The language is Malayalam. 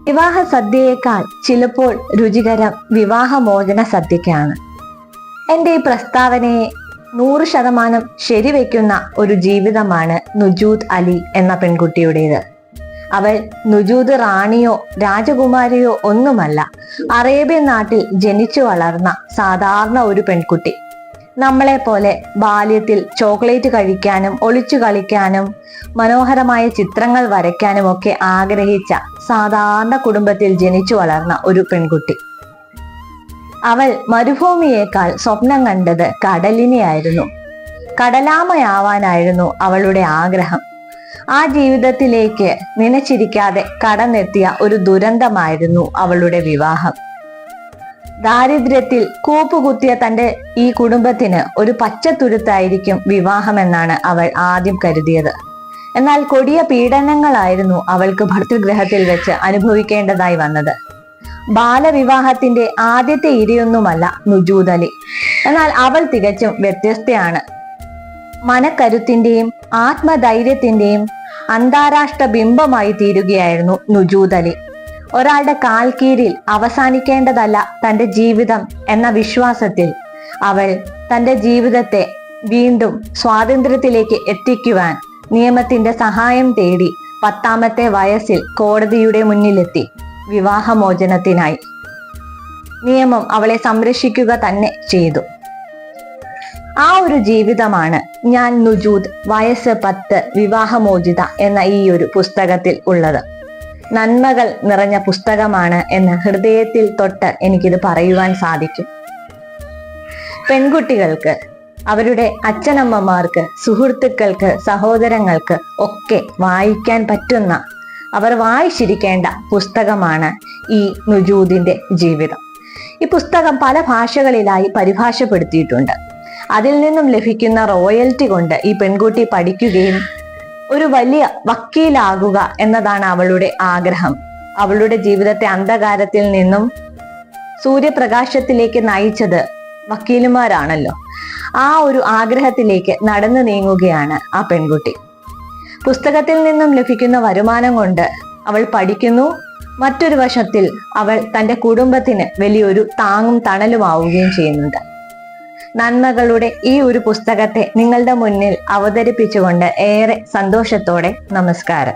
വിവാഹ സദ്യയേക്കാൾ ചിലപ്പോൾ രുചികരം വിവാഹമോചന സദ്യക്കാണ്. എൻ്റെ ഈ പ്രസ്താവനയെ 100% ശരിവെക്കുന്ന ഒരു ജീവിതമാണ് നുജൂദ് അലി എന്ന പെൺകുട്ടിയുടേത്. അവൾ നുജൂദ് റാണിയോ രാജകുമാരിയോ ഒന്നുമല്ല. അറേബ്യൻ നാട്ടിൽ ജനിച്ചു വളർന്ന സാധാരണ ഒരു പെൺകുട്ടി. നമ്മളെ പോലെ ബാല്യത്തിൽ ചോക്ലേറ്റ് കഴിക്കാനും ഒളിച്ചു കളിക്കാനും മനോഹരമായ ചിത്രങ്ങൾ വരയ്ക്കാനും ഒക്കെ ആഗ്രഹിച്ച സാധാരണ കുടുംബത്തിൽ ജനിച്ചു വളർന്ന ഒരു പെൺകുട്ടി. അവൾ മരുഭൂമിയേക്കാൾ സ്വപ്നം കണ്ടത് കടലിനെയായിരുന്നു. കടലാമയാവാനായിരുന്നു അവളുടെ ആഗ്രഹം. ആ ജീവിതത്തിലേക്ക് നനച്ചിരിക്കാതെ കടന്നെത്തിയ ഒരു ദുരന്തമായിരുന്നു അവളുടെ വിവാഹം. ദാരിദ്ര്യത്തിൽ കൂപ്പുകുത്തിയ തന്റെ ഈ കുടുംബത്തിന് ഒരു പച്ചത്തുരുത്തായിരിക്കും വിവാഹമെന്നാണ് അവൾ ആദ്യം കരുതിയത്. എന്നാൽ കൊടിയ പീഡനങ്ങളായിരുന്നു അവൾക്ക് ഭർതൃഗൃഹത്തിൽ വെച്ച് അനുഭവിക്കേണ്ടതായി വന്നത്. ബാലവിവാഹത്തിന്റെ ആദ്യത്തെ ഇരയൊന്നുമല്ല നുജൂദ് അലി. എന്നാൽ അവൾ തികച്ചും വ്യത്യസ്തയാണ്. മനക്കരുത്തിന്റെയും ആത്മധൈര്യത്തിന്റെയും അന്താരാഷ്ട്ര ബിംബമായി തീരുകയായിരുന്നു നുജൂദ് അലി. ഒരാളുടെ കാൽ കീഴിൽ അവസാനിക്കേണ്ടതല്ല തന്റെ ജീവിതം എന്ന വിശ്വാസത്തിൽ അവൾ തന്റെ ജീവിതത്തെ വീണ്ടും സ്വാതന്ത്ര്യത്തിലേക്ക് എത്തിക്കുവാൻ നിയമത്തിന്റെ സഹായം തേടി 10ാമത്തെ വയസ്സിൽ കോടതിയുടെ മുന്നിലെത്തി വിവാഹമോചനത്തിനായി. നിയമം അവളെ സംരക്ഷിക്കുക തന്നെ ചെയ്തു. ആ ഒരു ജീവിതമാണ് ഞാൻ നുജൂദ് വയസ്സ് 10 വിവാഹമോചിത എന്ന ഈ ഒരു പുസ്തകത്തിൽ ഉള്ളത്. നന്മകൾ നിറഞ്ഞ പുസ്തകമാണ് എന്ന് ഹൃദയത്തിൽ തൊട്ട് എനിക്കിത് പറയുവാൻ സാധിക്കും. പെൺകുട്ടികൾക്ക്, അവരുടെ അച്ഛനമ്മമാർക്ക്, സുഹൃത്തുക്കൾക്ക്, സഹോദരങ്ങൾക്ക് ഒക്കെ വായിക്കാൻ പറ്റുന്ന, അവർ വായിച്ചിരിക്കേണ്ട പുസ്തകമാണ് ഈ നുജൂദിന്റെ ജീവിതം. ഈ പുസ്തകം പല ഭാഷകളിലായി പരിഭാഷപ്പെടുത്തിയിട്ടുണ്ട്. അതിൽ നിന്നും ലഭിക്കുന്ന റോയൽറ്റി കൊണ്ട് ഈ പെൺകുട്ടി പഠിക്കുകയും ഒരു വലിയ വക്കീലാകുക എന്നതാണ് അവളുടെ ആഗ്രഹം. അവളുടെ ജീവിതത്തെ അന്ധകാരത്തിൽ നിന്നും സൂര്യപ്രകാശത്തിലേക്ക് നയിച്ചത് വക്കീലുമാരാണല്ലോ. ആ ഒരു ആഗ്രഹത്തിലേക്ക് നടന്നു നീങ്ങുകയാണ് ആ പെൺകുട്ടി. പുസ്തകത്തിൽ നിന്നും ലഭിക്കുന്ന വരുമാനം കൊണ്ട് അവൾ പഠിക്കുന്നു. മറ്റൊരു വശത്തിൽ അവൾ തൻ്റെ കുടുംബത്തിന് വലിയൊരു താങ്ങും തണലുമാവുകയും ചെയ്യുന്നുണ്ട്. നന്മകളുടെ ഈ ഒരു പുസ്തകത്തെ നിങ്ങളുടെ മുന്നിൽ അവതരിപ്പിച്ചുകൊണ്ട് ഏറെ സന്തോഷത്തോടെ നമസ്കാരം.